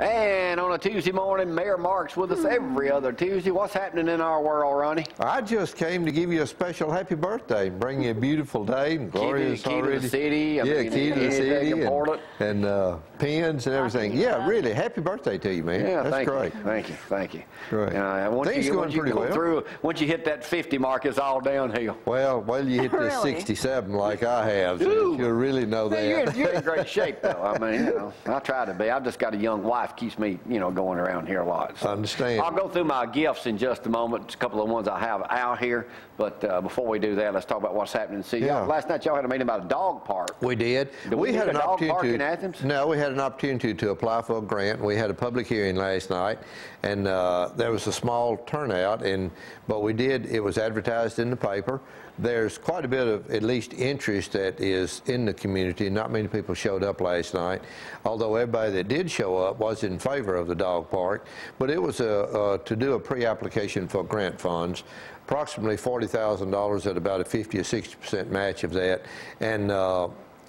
And on a Tuesday morning, Mayor Mark's with us every other Tuesday. What's happening in our world, Ronnie? I just came to give you a special happy birthday and bring you a beautiful day. And Gloria's already... Key to the city. Key to the city. Important. And pins and everything. Yeah, really, happy birthday to you, man. Yeah, that's great. Thank you. Great. Things going pretty well. Once you hit that 50 mark, it's all downhill. Well, you hit the 67 like I have, so you'll really know that. You're in great shape, though. I mean, I try to be. I've just got a young wife, keeps me, going around here a lot. So I understand. I'll go through my gifts in just a moment, a couple of the ones I have out here. But before we do that, let's talk about what's happening. See, last night y'all had a meeting about a dog park. We did. We had an dog park in Athens? No, we had an opportunity to apply for a grant. We had a public hearing last night, and there was a small turnout, but it was advertised in the paper. There's quite a bit of, at least, interest that is in the community. Not many people showed up last night, although everybody that did show up was in favor of the dog park. But it was to do a pre-application for grant funds, approximately $40,000 at about a 50 or 60% match of that. And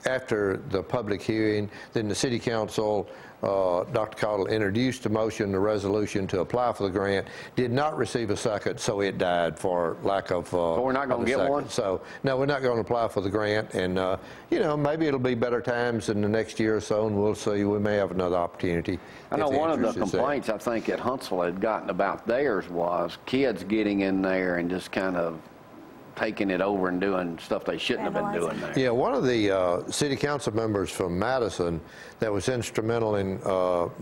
after the public hearing, then the City Council, Dr. Cottle introduced a motion, the resolution to apply for the grant, did not receive a second, so it died for lack of So we're not going to get one? So, no, we're not going to apply for the grant, and, maybe it'll be better times in the next year or so, and we'll see. We may have another opportunity. I know one of the complaints I think at Huntsville had gotten about theirs was kids getting in there and just kind of taking it over and doing stuff they shouldn't have been doing there. Yeah, one of the city council members from Madison that was instrumental in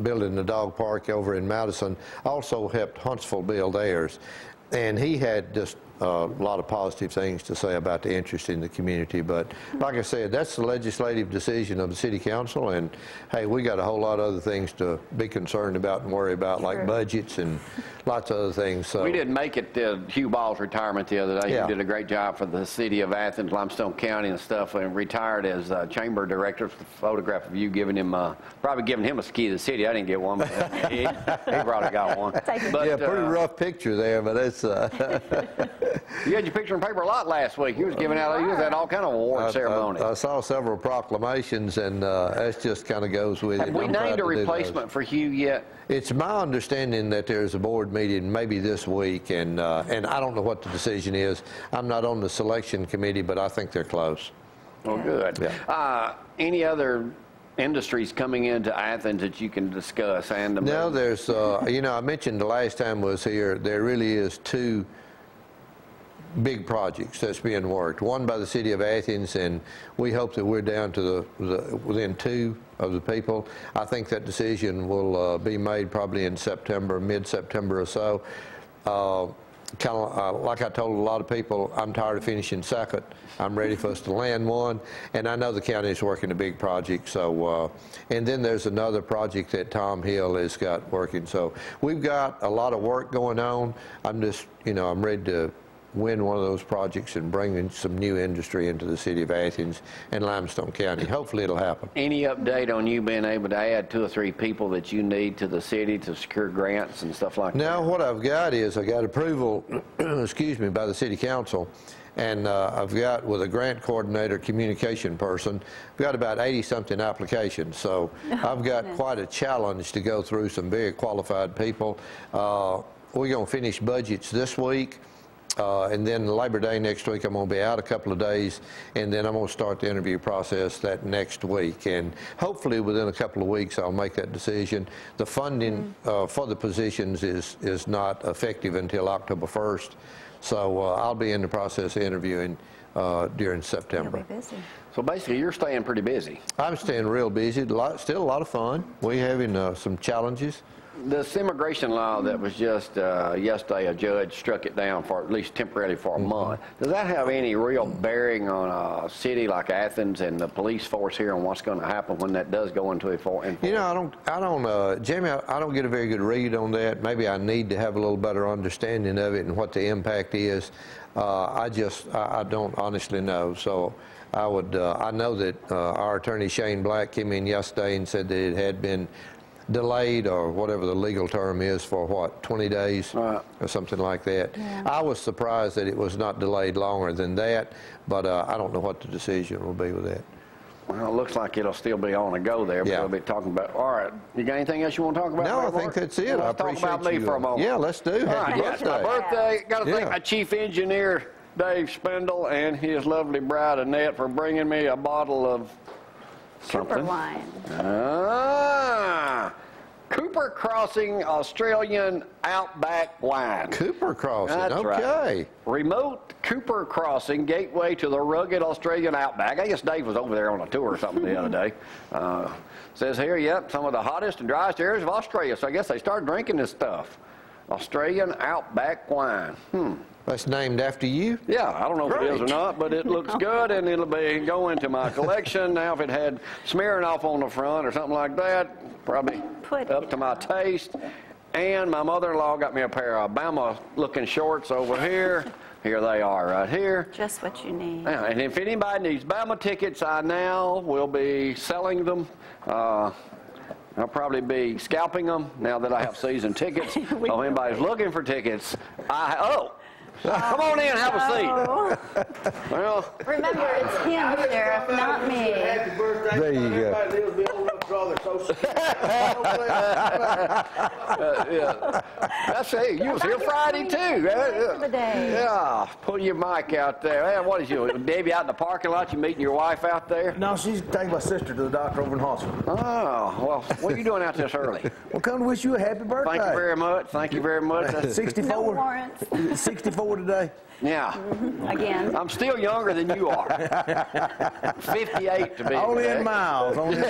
building the dog park over in Madison also helped Huntsville build theirs. And he had just a lot of positive things to say about the interest in the community. But like I said, that's the legislative decision of the city council. And hey, we got a whole lot of other things to be concerned about and worry about, like budgets and lots of other things. So we didn't make it to Hugh Ball's retirement the other day. He did a great job for the city of Athens, Limestone County and stuff, and retired as chamber director. The photograph of you giving him, probably giving him a key to the city. I didn't get one, but he probably got one. But, yeah, pretty rough picture there, but it's... You had your picture in the paper a lot last week. You was giving out, you was at all kind of award ceremonies. I saw several proclamations, and that just kind of goes with it. Have we named a replacement for Hugh yet? It's my understanding that there's a board meeting maybe this week, and I don't know what the decision is. I'm not on the selection committee, but I think they're close. Well, good. Yeah. Any other industries coming into Athens that you can discuss? No, there's, I mentioned the last time I was here, there really is two big projects that's being worked. One by the city of Athens, and we hope that we're down to within two of the people. I think that decision will be made probably in September, mid-September or so. Kind of like I told a lot of people, I'm tired of finishing second. I'm ready for us to land one, and I know the county is working a big project. So, and then there's another project that Tom Hill has got working. So we've got a lot of work going on. I'm just, I'm ready to win one of those projects and bring in some new industry into the city of Athens and Limestone County. Hopefully it'll happen. Any update on you being able to add 2 or 3 people that you need to the city to secure grants and stuff like that? Now what I've got is I got approval, excuse me, by the city council, and I've got with a grant coordinator, communication person, I've got about 80-something applications. So I've got quite a challenge to go through some very qualified people. We're going to finish budgets this week. And then Labor Day next week, I'm going to be out a couple of days, and then I'm going to start the interview process that next week. And hopefully within a couple of weeks, I'll make that decision. The funding for the positions is not effective until October 1st. So I'll be in the process of interviewing during September. You'll be busy. So basically, you're staying pretty busy. I'm staying real busy. Still a lot of fun. We're having some challenges. This immigration law that was just yesterday, a judge struck it down for at least temporarily for a month. Does that have any real bearing on a city like Athens and the police force here and what's going to happen when that does go into enforcement? Jamie, I don't get a very good read on that. Maybe I need to have a little better understanding of it and what the impact is. I don't honestly know. So I know that our attorney Shane Black came in yesterday and said that it had been delayed, or whatever the legal term is, for what, 20 days or something like that. Yeah. I was surprised that it was not delayed longer than that, but I don't know what the decision will be with that. Well, it looks like it'll still be on the go there, but we'll be talking about. All right, you got anything else you want to talk about? No, I think that's it. Well, I let's talk appreciate about me you. for a moment. Yeah, let's do. Happy It's my birthday. Got to thank my chief engineer, Dave Spindle, and his lovely bride, Annette, for bringing me a bottle of something. Cooper wine. Cooper Crossing Australian Outback Wine. Cooper Crossing, That's okay. Right. Remote Cooper Crossing, gateway to the rugged Australian outback. I guess Dave was over there on a tour or something the other day. Says here, yep, some of the hottest and driest areas of Australia. So I guess they started drinking this stuff. Australian Outback Wine. That's named after you? Yeah, I don't know if it is or not, but it looks good, and it'll be going to my collection. Now, if it had smearing off on the front or something like that, probably up to my taste. And my mother-in-law got me a pair of Bama-looking shorts over here. Here they are right here. Just what you need. Yeah, and if anybody needs Bama tickets, I now will be selling them. I'll probably be scalping them now that I have season tickets. So if anybody's looking for tickets, come on in, have a seat. Well, remember, it's him, Sheriff, not me. Happy birthday. There you go. Everybody lives to be old enough to draw their social yeah. That's it. You was here Friday too. Yeah. Pull your mic out there. Hey, what is you, Debbie, out in the parking lot? You meeting your wife out there? No, she's taking my sister to the doctor over in Huntsville. Oh, well, what are you doing out this early? Well, come to wish you a happy birthday. Thank you very much. Thank you very much. 64. No warrants. 64 today. Yeah. Again. I'm still younger than you are. 58 to be Only exact. in miles. Only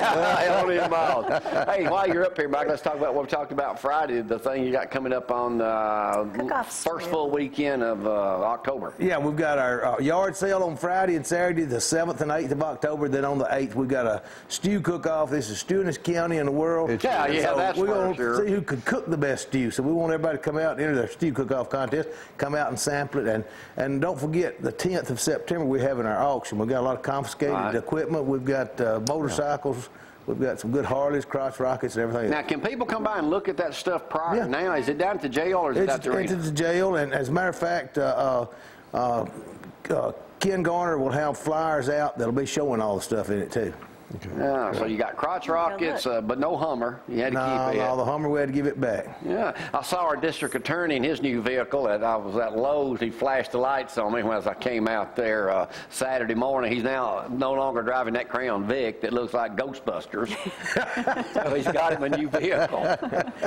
Only in miles. Hey, while you're up here, Mike, let's talk about what we talked about Friday, the thing you got coming up on the first full weekend of October. Yeah, we've got our yard sale on Friday and Saturday, the 7th and 8th of October. Then on the 8th, we've got a stew cook-off. This is stewingest county in the world. Yeah, that's we're going sure. to see who could cook the best stew. So we want everybody to come out and enter the stew cook-off contest, come out and sample it. And don't forget, the 10th of September, we're having our auction. We've got a lot of confiscated equipment. We've got motorcycles. We've got some good Harleys, crotch rockets, and everything. Now, can people come by and look at that stuff prior now? Is it down at the jail or is it at the arena? It's at the jail, and as a matter of fact, Ken Garner will have flyers out that'll be showing all the stuff in it, too. Okay. Yeah, so you got crotch rockets, but no Hummer. You had to keep it. No, the Hummer, we had to give it back. Yeah, I saw our district attorney in his new vehicle. I was at Lowe's. He flashed the lights on me as I came out there Saturday morning. He's now no longer driving that Crown Vic that looks like Ghostbusters. So he's got him a new vehicle.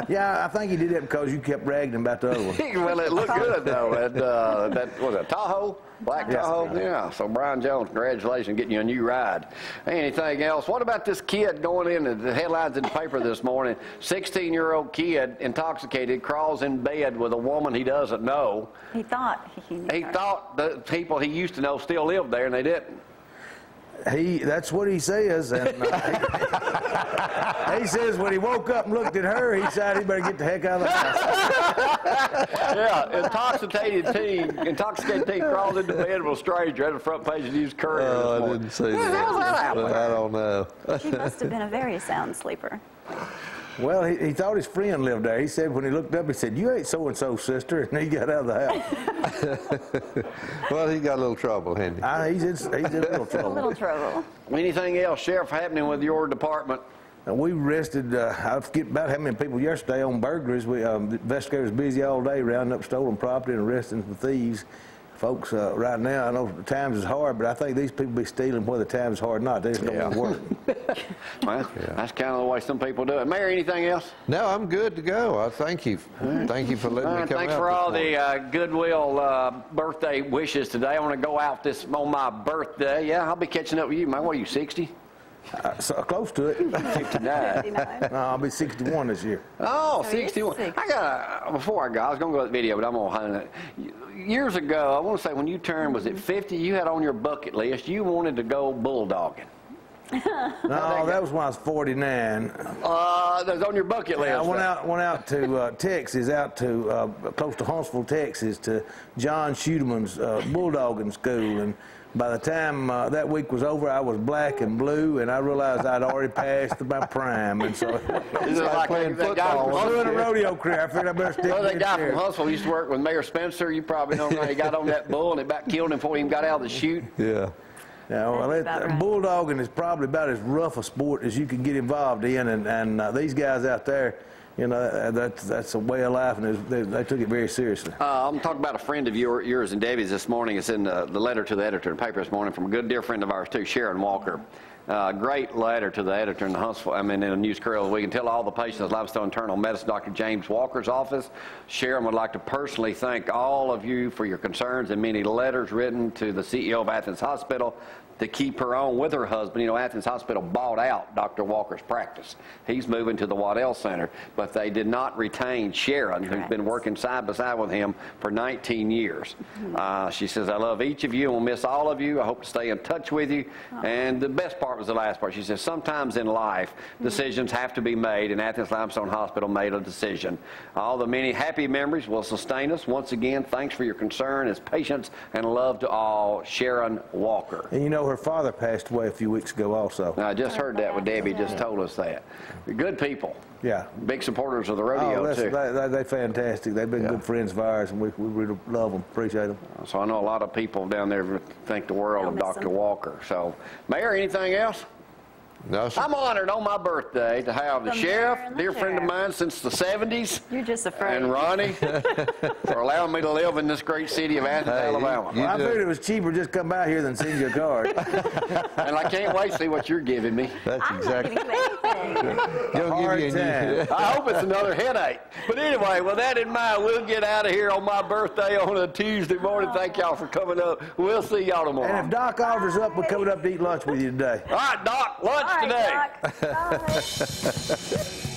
Yeah, I think he did that because you kept bragging about the other one. Well, it looked good though. That was a Tahoe. Black Tahoe, yeah. So Brian Jones, congratulations, getting you a new ride. Anything else? What about this kid going in the headlines in the paper this morning? 16-year-old kid, intoxicated, crawls in bed with a woman he doesn't know. He thought He thought the people he used to know still lived there, and they didn't. That's what he says, and he says when he woke up and looked at her, he decided he better get the heck out of the house. Yeah, intoxicated teen crawls into bed with a stranger at the front page of the News Courier. Oh, I didn't see that. I don't know. He must have been a very sound sleeper. Well, he thought his friend lived there. He said when he looked up, he said, "You ain't so-and-so's sister," and he got out of the house. Well, he got a little trouble, hadn't he? He's in a little trouble. A little trouble. Anything else, Sheriff, happening with your department? And we arrested, I forget about how many people yesterday on burglaries. The investigators busy all day rounding up stolen property and arresting the thieves. Folks, right now, I know the times is hard, but I think these people be stealing whether the times is hard or not. They just don't want to work. Well, that's kind of the way some people do it. Mayor, anything else? No, I'm good to go. I thank you. Thank you for letting me come out. Thanks for all the goodwill birthday wishes today. I want to go out on my birthday. Yeah, I'll be catching up with you, man. What are you, 60? So close to it. 59. No, I'll be 61 this year. Oh, So 61. you're 60. Before I go, I was going to go to the video, but I'm going to hide it. Years ago, I want to say when you turned, was it 50, you had on your bucket list, you wanted to go bulldogging. No, that was when I was 49. That was on your bucket list. I went out to Texas, close to Huntsville, Texas, to John Schudeman's bulldogging school, and by the time that week was over, I was black and blue, and I realized I'd already passed my prime, and so like playing that guy football. from I'm doing a Huntsville. rodeo career. I figured I better stick Well, with that guy it. from Huntsville used to work with Mayor Spencer. You probably know him. He got on that bull and it about killed him before he even got out of the chute. Yeah. Yeah, well, That's about right. bulldogging is probably about as rough a sport as you can get involved in, and these guys out there, you know, that's a way of life, and they took it very seriously. I'm talking about a friend of yours and Debbie's this morning. It's in the letter to the editor in the paper this morning from a good dear friend of ours too, Sharon Walker. Great letter to the editor in the Huntsville, in the News Courier. We can tell all the patients at Limestone Internal Medicine, Dr. James Walker's office. Sharon would like to personally thank all of you for your concerns and many letters written to the CEO of Athens Hospital to keep her on with her husband. You know, Athens Hospital bought out Dr. Walker's practice. He's moving to the Waddell Center, but they did not retain Sharon, who's been working side by side with him for 19 years. She says, I love each of you and will miss all of you. I hope to stay in touch with you. And the best part was the last part. She says, sometimes in life, decisions have to be made, and Athens Limestone Hospital made a decision. All the many happy memories will sustain us. Once again, thanks for your concern as patients, and love to all, Sharon Walker. And you know, her father passed away a few weeks ago also. I just heard that with Debbie, just told us that. Good people. Yeah. Big supporters of the rodeo, too. They're fantastic. They've been good friends of ours, and we really love them, appreciate them. So I know a lot of people down there think the world of Dr. Walker. So, Mayor, anything else? No, sir. I'm honored on my birthday to have the sheriff, dear friend of mine since the 70s. You're just afraid. And Ronnie for allowing me to live in this great city of Athens, Alabama. Well, I figured it was cheaper just come by here than send you a card. And I can't wait to see what you're giving me. That's I'm exactly. not giving you anything. He'll give you a new. I hope it's another headache. But anyway, with that in mind, we'll get out of here on my birthday on a Tuesday morning. Thank y'all for coming up. We'll see y'all tomorrow. And if Doc offers up, we're coming up to eat lunch with you today. All right, Doc, lunch All right, today. Doc. Bye.